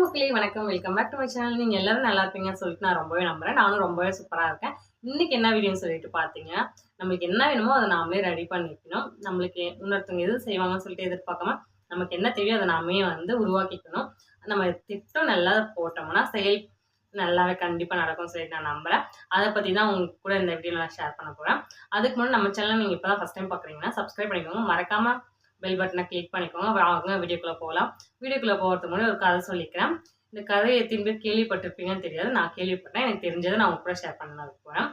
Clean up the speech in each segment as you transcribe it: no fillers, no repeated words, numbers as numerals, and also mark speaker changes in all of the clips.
Speaker 1: மக்களே வணக்கம். Welcome back to my channel. நீங்க எல்லாரும் நல்லா இருப்பீங்கன்னு சொல்லிட்டு நான் ரொம்பவே நம்புறேன். நானும் ரொம்பவே சூப்பரா இருக்கேன். இன்னைக்கு என்ன வீடியோன்னு சொல்லிட்டு பார்த்தீங்கன்னா, நம்மளுக்கு என்ன வேணுமோ அத நாமளே ரெடி பண்ணி வைக்கணும். நம்மளுக்கு இன்னொருத்தவங்க எது செய்வாங்கன்னு சொல்லிட்டு எதிர்பார்க்காம, நமக்கு என்ன தேவையோ அத நாமே உருவாக்கிக்கணும். நம்ம திட்டம் நல்லா போட்டோம்னா, செயல் நல்லாவே கண்டிப்பா நடக்கும்னு சொல்லிட்டு நான் நம்புறேன். அத பத்தி தான் உங்க கூட இந்த வீடியோல நான் ஷேர் பண்ண போறேன். அதுக்கு முன்னாடி நம்ம சேனல் நீங்க இப்ப தான் ஃபர்ஸ்ட் டைம் பார்க்குறீங்கன்னா, சப்ஸ்கிரைப் பண்ணிக்கோங்க. மறக்காம பெல் பட்டனை கிளிக் பண்ணிக்கோங்க. வாங்க வீடியோக்குள்ள போகலாம். வீடியோக்குள்ள போகிறதுக்கு முன்னாடி ஒரு கதை சொல்லிக்கிறேன். இந்த கதையை எத்தனை பேர் கேள்விப்பட்டிருப்பீங்கன்னு தெரியாது. நான் கேள்விப்பட்டேன். எனக்கு தெரிஞ்சதை நான் உங்க கூட ஷேர் பண்ண போகிறேன்.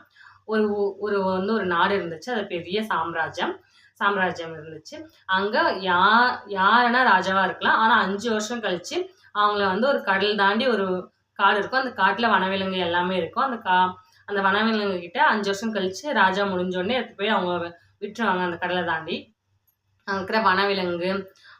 Speaker 1: ஒரு ஒரு ஒரு நாடு இருந்துச்சு. அது பெரிய சாம்ராஜ்யம் இருந்துச்சு. அங்க யாருன்னா ராஜாவா இருக்கலாம். ஆனா 5 வருஷம் கழிச்சு அவங்கள ஒரு கடல் தாண்டி ஒரு காடு இருக்கும். அந்த காட்டுல வனவிலங்கு எல்லாமே இருக்கும். அந்த வனவிலங்கு கிட்ட 5 வருஷம் கழிச்சு ராஜா முடிஞ்ச உடனே எடுத்து போய் அவங்க விட்டுருவாங்க. அந்த கடலை தாண்டி அங்க இருக்கிற வனவிலங்கு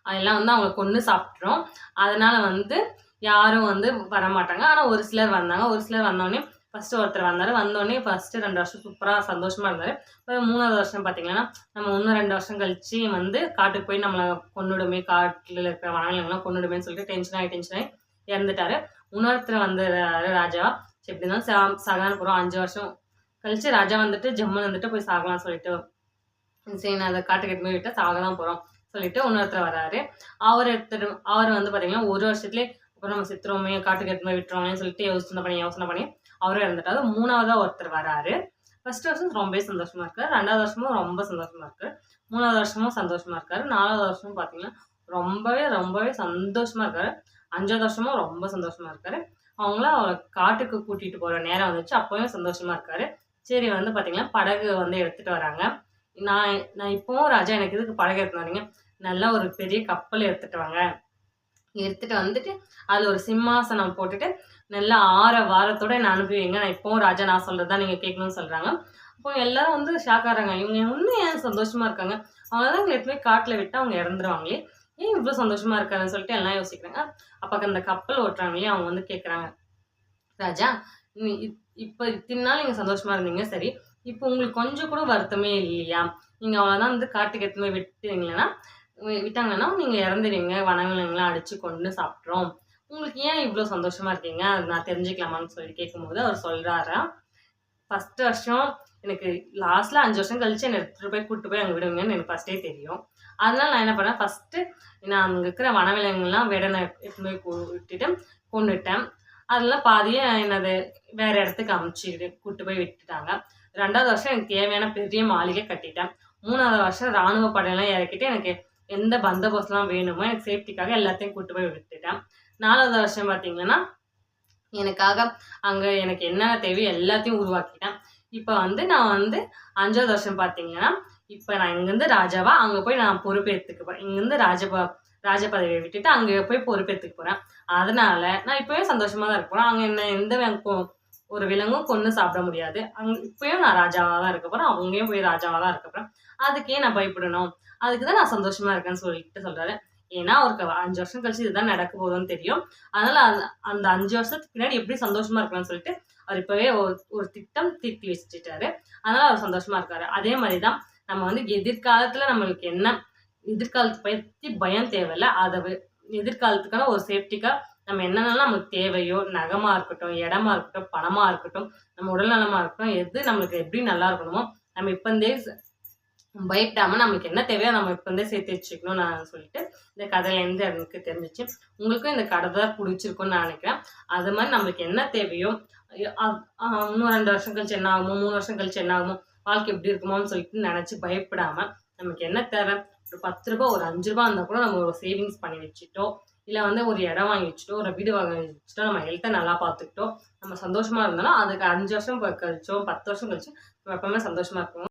Speaker 1: அதெல்லாம் அவங்கள கொன்று சாப்பிட்ரும். அதனால யாரும் வரமாட்டாங்க. ஆனா ஒரு சிலர் வந்தாங்க. ஒரு சிலர் வந்தோடனே ஃபர்ஸ்ட் ஒருத்தர் வந்தாரு. வந்தோடனே ஃபர்ஸ்ட் 2 வருஷம் சூப்பரா சந்தோஷமா இருந்தாரு. அப்புறம் 3வது வருஷம் பார்த்தீங்கன்னா, நம்ம இன்னும் 2 வருஷம் கழிச்சு காட்டுக்கு போய் நம்மளை கொன்னுடுமே, காட்டுல இருக்கிற வனவிலங்குலாம் கொன்னுடுமேன்னு சொல்லிட்டு டென்ஷன் ஆகி இறந்துட்டாரு. இன்னொருத்தர் வந்தாரு ராஜாவா. சரி எப்படி இருந்தாலும் சாகலான்னு போறோம். 5 வருஷம் கழிச்சு ராஜா ஜம்முன்னு போய் சாகலாம்னு சொல்லிட்டு, சரி நான் அதை காட்டுக்கு எடுத்து போய் விட்டா சாக தான் போறோம் சொல்லிட்டு இன்னொருத்தர் வராரு. அவர் பார்த்தீங்கன்னா 1 வருஷத்துலேயே அப்புறம் நம்ம செத்துருவோமே, காட்டுக்கு எடுத்து போய் விட்டுருவோம்னு சொல்லிட்டு யோசனை பண்ணி அவரும் இறந்துட்டாரு. 3வதா ஒருத்தர் வராரு. ஃபர்ஸ்ட் வருஷம் ரொம்பவே சந்தோஷமா இருக்காரு. 2வது வருஷமும் ரொம்ப சந்தோஷமா இருக்காரு. 3வது வருஷமும் சந்தோஷமா இருக்காரு. 4வது வருஷமும் பார்த்தீங்கன்னா ரொம்பவே ரொம்பவே சந்தோஷமா இருக்காரு. 5வது வருஷமும் ரொம்ப சந்தோஷமா இருக்காரு. அவரை காட்டுக்கு கூட்டிட்டு போற நேரம் வந்துச்சு. அப்பவும் சந்தோஷமா இருக்காரு. சரி பார்த்தீங்கன்னா படகு எடுத்துட்டு வராங்க. நான் இப்போவும் ராஜா எனக்கு இதுக்கு படகு எடுத்துட்டு வரீங்க, நல்லா ஒரு பெரிய கப்பல் எடுத்துட்டு வாங்க. எடுத்துட்டு அதுல ஒரு சிம்மாசனம் போட்டுட்டு நல்லா 6 வாரத்தோட என்ன அனுப்பி வைங்க. நான் இப்போவும் ராஜா நான் சொல்றதுதான் நீங்க கேட்கணும்னு சொல்றாங்க. அப்போ எல்லாரும் ஷாக் ஆகிறாங்க. இவங்க இன்னும் ஏன் சந்தோஷமா இருக்காங்க? அவங்க தான் எங்களை எடுத்து போய் காட்டுல விட்டு அவங்க இறந்துருவாங்களே, ஏன் இவ்வளவு சந்தோஷமா இருக்காருன்னு சொல்லிட்டு எல்லாம் யோசிக்கிறாங்க. அப்ப அந்த கப்பல் ஓட்டுறாங்களே அவங்க கேட்கறாங்க, ராஜா இப்ப இத்தனை நாள் நீங்க சந்தோஷமா இருந்தீங்க, சரி இப்போ உங்களுக்கு கொஞ்சம் கூட வருத்தமே இல்லையா? நீங்க அவ்வளவுதான் காட்டுக்கு எடுத்து போய் விட்டாங்கன்னா நீங்க இறந்துடுவீங்க, வனவிலங்குலாம் அடிச்சு கொண்டு சாப்பிட்றோம். உங்களுக்கு ஏன் இவ்வளவு சந்தோஷமா இருக்கீங்க, அது நான் தெரிஞ்சுக்கலாமான்னு சொல்லி கேட்கும்போது அவர் சொல்றாரா, ஃபர்ஸ்ட் வருஷம் எனக்கு லாஸ்ட்ல 5 வருஷம் கழிச்சு என்னை எடுத்துட்டு போய் கூட்டு போய் அங்க விடுவீங்கன்னு எனக்கு ஃபர்ஸ்டே தெரியும். அதனால நான் என்ன பண்ணேன், ஃபர்ஸ்ட் நான் அங்க இருக்கிற வனவிலங்குலாம் வேடனை எடுத்து போய் விட்டுட்டு கொண்டுட்டேன். அதெல்லாம் பாதியே என்னது வேற இடத்துக்கு அமுச்சு கூட்டு போய் விட்டுட்டாங்க. 2வது வருஷம் எனக்கு தேவையான பெரிய மாளிகை கட்டிட்டேன். 3வது வருஷம் ராணுவ படையெல்லாம் இறக்கிட்டு எனக்கு எந்த பந்தோபஸ்துலாம் வேணுமோ எனக்கு சேஃப்டிக்காக எல்லாத்தையும் கூட்டு போய் விட்டுட்டேன். 4வது வருஷம் பார்த்தீங்கன்னா எனக்காக அங்க எனக்கு என்னென்ன தேவையோ எல்லாத்தையும் உருவாக்கிட்டேன். இப்போ நான் 5வது வருஷம் பார்த்தீங்கன்னா இப்போ நான் இங்கேருந்து ராஜாவா அங்க போய் நான் பொறுப்பேற்றுக்க போறேன். இங்கேருந்து ராஜ பதவியை விட்டுட்டு அங்கே போய் பொறுப்பேற்றுக்க போறேன். அதனால நான் இப்பவே சந்தோஷமா தான் இருக்க போறேன். அங்க என்ன எந்த ஒரு விலங்கும் கொன்று சாப்பிட முடியாது. இப்பயும் நான் ராஜாவா தான் இருக்க போறேன். அங்கேயும் போய் ராஜாவா தான் இருக்க போறேன். அதுக்கே நான் பயப்படணும்? அதுக்கு தான் நான் சந்தோஷமா இருக்கேன்னு சொல்லிட்டு சொல்றாரு. ஏன்னா அவருக்கு 5 வருஷம் கழிச்சு இதுதான் நடக்க போகுதுன்னு தெரியும். அதனால அந்த 5 வருஷத்துக்கு பின்னாடி எப்படி சந்தோஷமா இருக்கலாம்னு சொல்லிட்டு அவர் இப்பவே ஒரு திட்டம் தீட்டி வச்சுட்டாரு. அதனால அவர் சந்தோஷமா இருக்காரு. அதே மாதிரிதான் நம்ம எதிர்காலத்துல நம்மளுக்கு என்ன எதிர்காலத்தை பத்தி பயம் தேவையில்ல. எதிர்காலத்துக்கான ஒரு சேஃப்டிக்கா நம்ம என்னென்னலாம் நமக்கு தேவையோ, நகமா இருக்கட்டும், இடமா இருக்கட்டும், பணமா இருக்கட்டும், நம்ம உடல் நலமா இருக்கட்டும், எது நம்மளுக்கு எப்படி நல்லா இருக்கணுமோ நம்ம இப்பந்தே பயப்படாம நம்மளுக்கு என்ன தேவையோ நம்ம இப்பந்தே சேர்த்து வச்சுக்கணும்னு நான் சொல்லிட்டு இந்த கதையிலேருந்து எனக்கு தெரிஞ்சிச்சு. உங்களுக்கும் இந்த கதை தான் பிடிச்சிருக்கும்னு நான் நினைக்கிறேன். அது மாதிரி நம்மளுக்கு என்ன தேவையோ, இன்னும் 2 வருஷம் கழிச்சு என்ன ஆகுமோ, 3 வருஷம் கழிச்சு என்ன ஆகுமோ, வாழ்க்கை எப்படி இருக்குமோன்னு சொல்லிட்டு நினைச்சு பயப்படாம நமக்கு என்ன தேவை, ஒரு 10 ரூபாய் ஒரு 5 ரூபாய் இருந்தால் கூட நம்ம ஒரு சேவிங்ஸ் பண்ணி வச்சுட்டோ, இல்லை ஒரு இடம் வாங்கி வச்சுட்டோ, ஒரு வீடு வாங்கி வச்சுட்டோ, நம்ம ஹெல்த்தை நல்லா பார்த்துக்கிட்டோம், நம்ம சந்தோஷமா இருந்தாலும் அதுக்கு 5 வருஷம் கழிச்சோ 10 வருஷம் கழிச்சோ நம்ம எப்பவுமே சந்தோஷமா இருக்கணும்.